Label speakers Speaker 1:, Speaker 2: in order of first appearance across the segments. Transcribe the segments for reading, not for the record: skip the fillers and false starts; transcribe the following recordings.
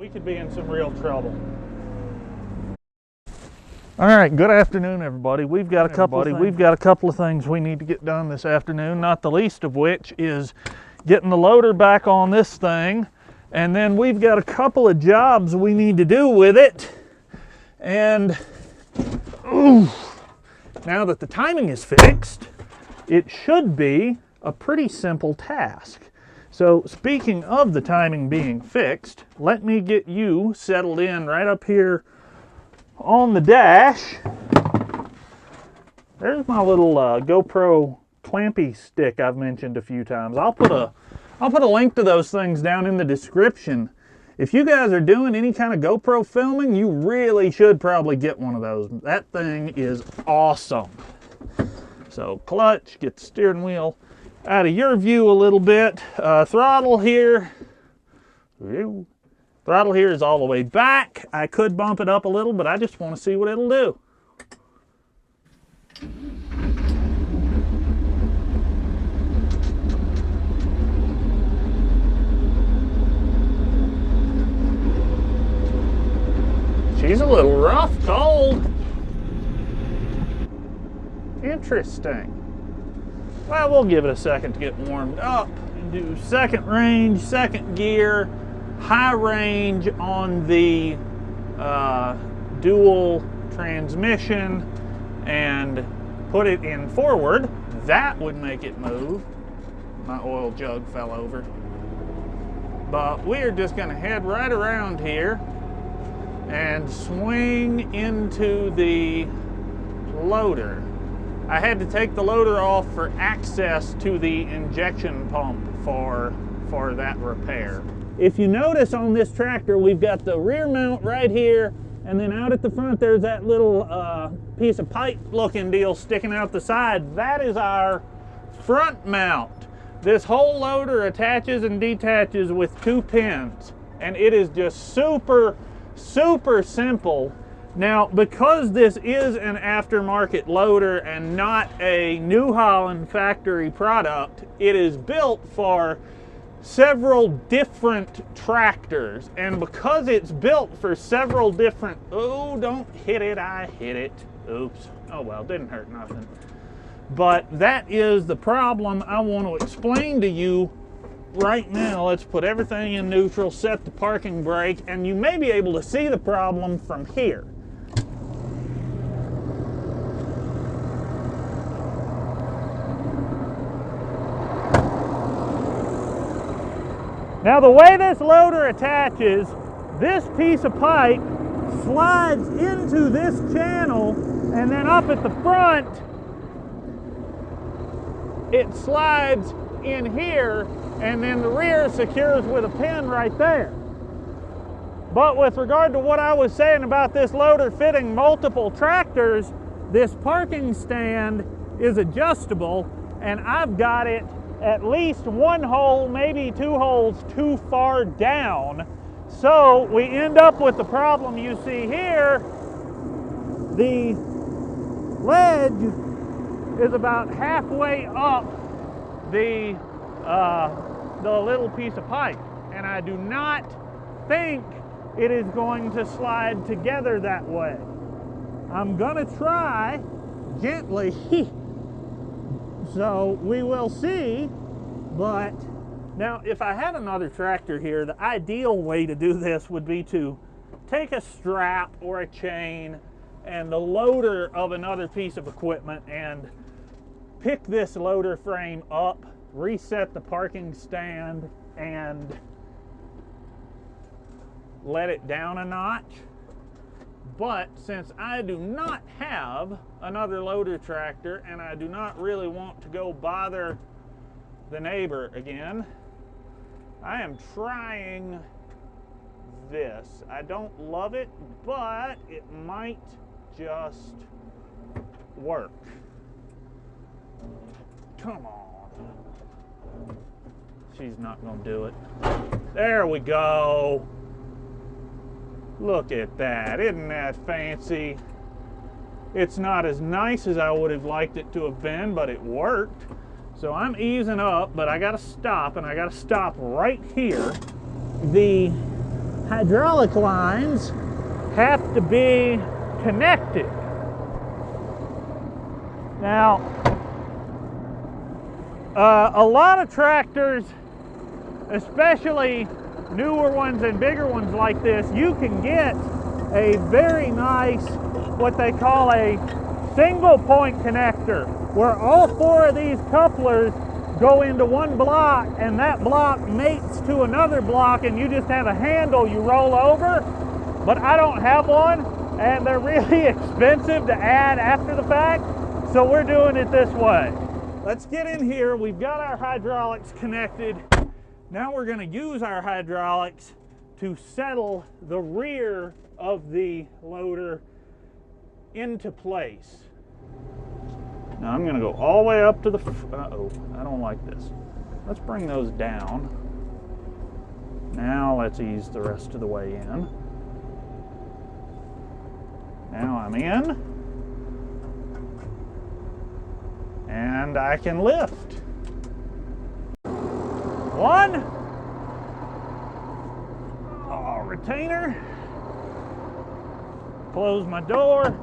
Speaker 1: we could be in some real trouble. All right, good afternoon, everybody. We've got a couple of things we need to get done this afternoon, not the least of which is getting the loader back on this thing, and then we've got a couple of jobs we need to do with it. And now that the timing is fixed, it should be a pretty simple task. So speaking of the timing being fixed, let me get you settled in right up here on the dash. There's my little GoPro clampy stick I've mentioned a few times. I'll put a link to those things down in the description. If you guys are doing any kind of GoPro filming, you really should probably get one of those. That thing is awesome. So clutch, get the steering wheel out of your view a little bit. Throttle here. Throttle here is all the way back. I could bump it up a little, but I just want to see what it'll do. She's a little rough, cold. Interesting. Well, we'll give it a second to get warmed up and do second range, second gear, high range on the dual transmission, and put it in forward. That would make it move. My oil jug fell over. But we're just going to head right around here and swing into the loader. I had to take the loader off for access to the injection pump for that repair. If you notice on this tractor, we've got the rear mount right here, and then out at the front there's that little piece of pipe looking deal sticking out the side. That is our front mount. This whole loader attaches and detaches with 2 pins, and it is just super simple. Now, because this is an aftermarket loader and not a New Holland factory product, it is built for several different tractors. And because it's built for several different, oh, don't hit it, I hit it. Oops. Oh well, didn't hurt nothing. But that is the problem I want to explain to you right now. Let's put everything in neutral, set the parking brake, and you may be able to see the problem from here. Now, the way this loader attaches, this piece of pipe slides into this channel, and then up at the front, it slides in here, and then the rear secures with a pin right there. But with regard to what I was saying about this loader fitting multiple tractors, this parking stand is adjustable, and I've got it at least 1 hole, maybe 2 holes too far down. So we end up with the problem you see here. The ledge is about halfway up the little piece of pipe, and I do not think it is going to slide together that way. I'm gonna try gently. So we will see. But now, if I had another tractor here, the ideal way to do this would be to take a strap or a chain and the loader of another piece of equipment and pick this loader frame up, reset the parking stand, and let it down a notch. But since I do not have another loader tractor and I do not really want to go bother the neighbor again, I am trying this. I don't love it, but it might just work. Come on. She's not gonna do it. There we go. Look at that. Isn't that fancy? It's not as nice as I would have liked it to have been, but it worked. So I'm easing up, but I gotta stop, and I gotta stop right here. The hydraulic lines have to be connected. Now, a lot of tractors, especially newer ones and bigger ones like this, you can get a very nice, what they call a single point connector, where all four of these couplers go into one block, and that block mates to another block, and you just have a handle you roll over. But I don't have one, and they're really expensive to add after the fact, so we're doing it this way. Let's get in here. We've got our hydraulics connected. Now we're going to use our hydraulics to settle the rear of the loader into place. Now I'm going to go all the way up to the, uh-oh, I don't like this. Let's bring those down. Now let's ease the rest of the way in. Now I'm in. And I can lift. One. Oh, retainer. Close my door.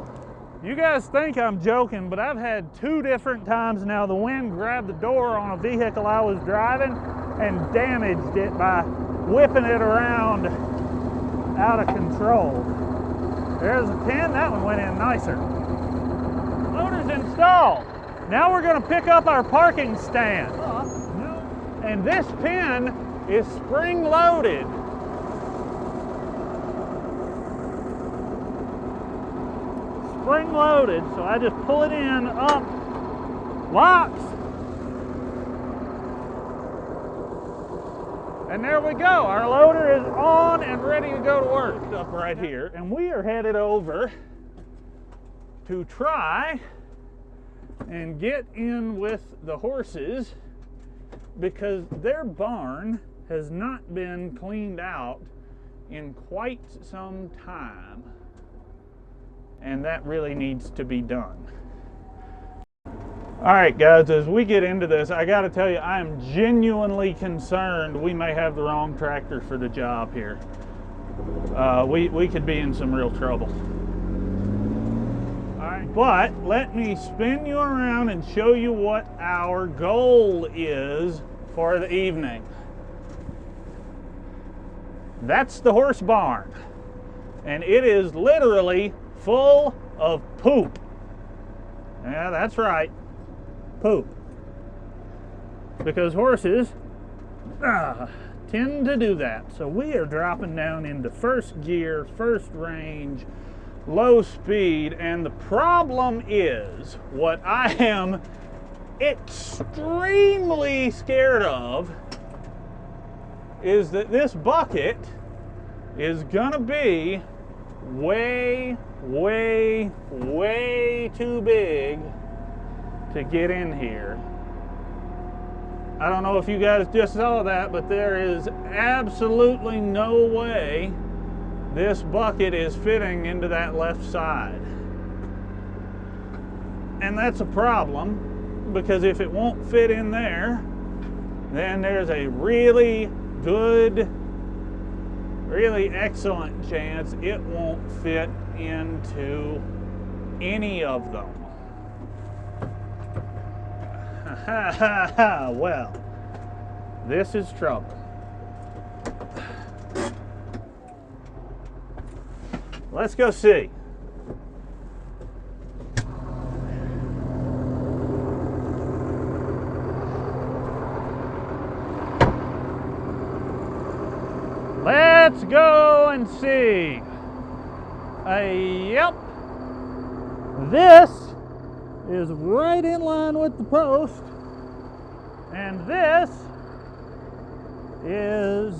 Speaker 1: You guys think I'm joking, but I've had 2 different times now the wind grabbed the door on a vehicle I was driving and damaged it by whipping it around out of control. There's a pin. That one went in nicer. Loader's installed. Now we're going to pick up our parking stand. And this pin is spring loaded. Spring loaded, so I just pull it in, up, locks. And there we go. Our loader is on and ready to go to work. Up right here. And we are headed over to try and get in with the horses, because their barn has not been cleaned out in quite some time, and that really needs to be done. All right, guys, as we get into this, I got to tell you, I am genuinely concerned we may have the wrong tractor for the job here. We could be in some real trouble. But let me spin you around and show you what our goal is for the evening. That's the horse barn, and it is literally full of poop. Yeah, that's right, poop. Because horses tend to do that. So we are dropping down into first gear, first range, low speed, and the problem is, what I am extremely scared of is that this bucket is gonna be way, way, way too big to get in here. I don't know if you guys just saw that, but there is absolutely no way this bucket is fitting into that left side. And that's a problem, because if it won't fit in there, then there's a really good, really excellent chance it won't fit into any of them. Well, this is trouble. Let's go see. Let's go and see. Yep. This is right in line with the post, and this is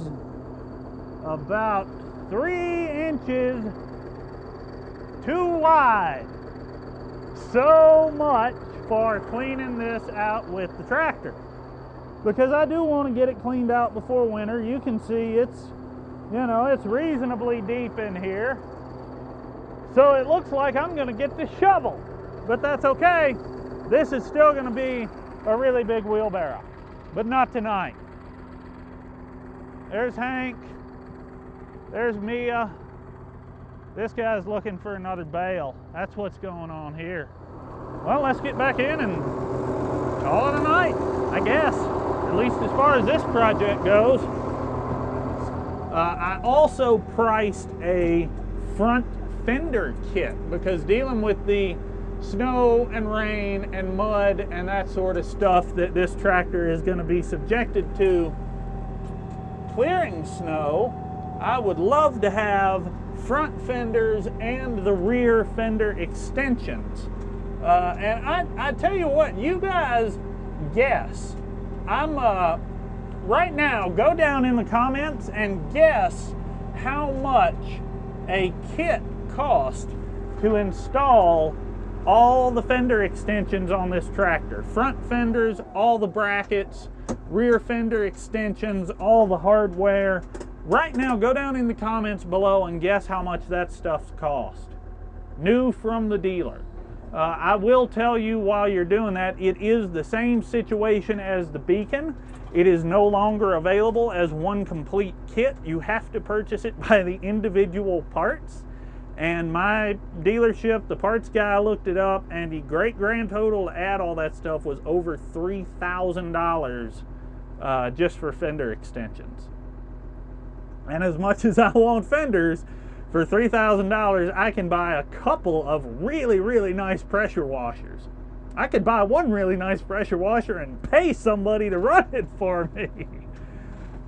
Speaker 1: about 3 inches too wide. So much for cleaning this out with the tractor, because I do want to get it cleaned out before winter. You can see it's, you know, it's reasonably deep in here. So it looks like I'm going to get this shovel, but that's okay. This is still going to be a really big There's Mia. This guy's looking for another bale. That's what's going on here. Well, let's get back in and call it a night, I guess. At least as far as this project goes. I also priced a front fender kit because dealing with the snow and rain and mud and that sort of stuff that this tractor is going to be subjected to clearing snow, I would love to have front fenders and the rear fender extensions. And I tell you what, you guys guess. Right now, go down in the comments and guess how much a kit cost to install all the fender extensions on this tractor. Front fenders, all the brackets, rear fender extensions, all the hardware. Right now, go down in the comments below and guess how much that stuff's cost. New from the dealer. I will tell you while you're doing that, it is the same situation as the Beacon. It is no longer available as one complete kit. You have to purchase it by the individual parts. And my dealership, the parts guy, looked it up, and the grand total to add all that stuff was over $3,000 just for fender extensions. And as much as I want fenders, for $3,000, I can buy a couple of really, really nice pressure washers. I could buy one really nice pressure washer and pay somebody to run it for me.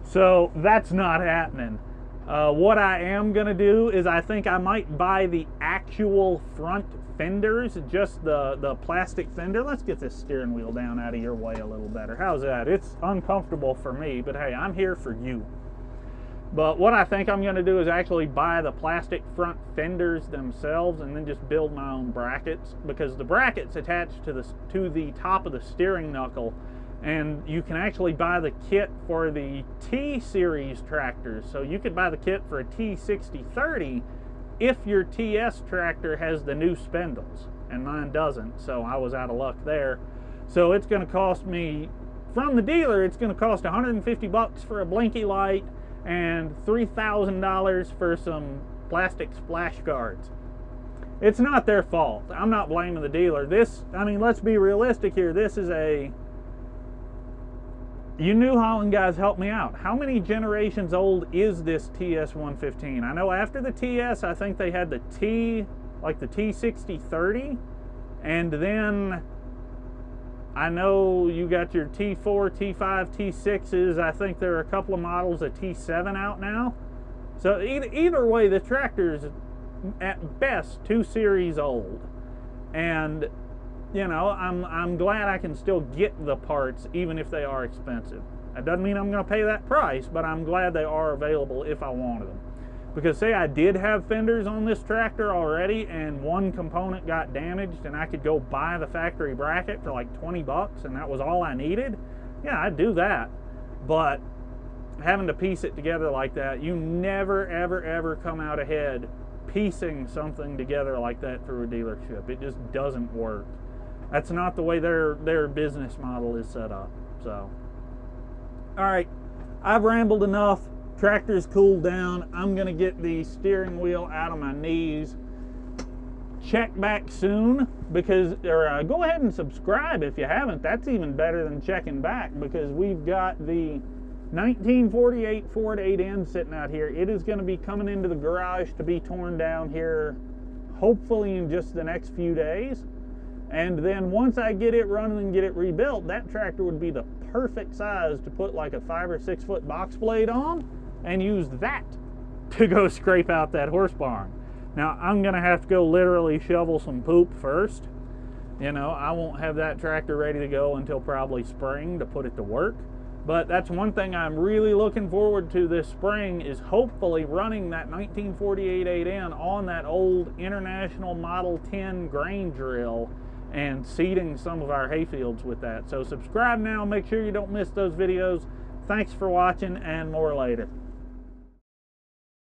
Speaker 1: So that's not happening. What I am gonna do is I think I might buy the actual front fenders, just the plastic fender. Let's get this steering wheel down out of your way a little better. How's that? It's uncomfortable for me, but hey, I'm here for you. But what I think I'm gonna do is actually buy the plastic front fenders themselves and then just build my own brackets, because the brackets attached to the top of the steering knuckle, and you can actually buy the kit for the T-Series tractors. So you could buy the kit for a T6030 if your TS tractor has the new spindles, and mine doesn't, so I was out of luck there. So it's gonna cost me, from the dealer, it's gonna cost 150 bucks for a blinky light and $3,000 for some plastic splash guards. It's not their fault. I'm not blaming the dealer. I mean, let's be realistic here. This is you New Holland guys, help me out. How many generations old is this TS115? I know after the TS, I think they had the like the T6030, and then I know you got your T4, T5, T6s. I think there are a couple of models of T7 out now. So either way, the tractor's at best 2 series old. And, you know, I'm glad I can still get the parts even if they are expensive. That doesn't mean I'm going to pay that price, but I'm glad they are available if I wanted them. Because say I did have fenders on this tractor already and one component got damaged and I could go buy the factory bracket for like 20 bucks and that was all I needed, yeah, I'd do that. But having to piece it together like that, you never, ever, ever come out ahead piecing something together like that through a dealership. It just doesn't work. That's not the way their business model is set up. So, all right, I've rambled enough. Tractor's cooled down. I'm gonna get the steering wheel out of my knees. Check back soon, because go ahead and subscribe if you haven't. That's even better than checking back, because we've got the 1948 Ford 8N sitting out here. It is going to be coming into the garage to be torn down here, hopefully in just the next few days. And then once I get it running and get it rebuilt, that tractor would be the perfect size to put like a 5 or 6 foot box blade on and use that to go scrape out that horse barn. Now I'm gonna have to go literally shovel some poop first. You know, I won't have that tractor ready to go until probably spring to put it to work. But that's one thing I'm really looking forward to this spring, is hopefully running that 1948 8N on that old International Model 10 grain drill and seeding some of our hayfields with that. So subscribe now, make sure you don't miss those videos. Thanks for watching, and more later.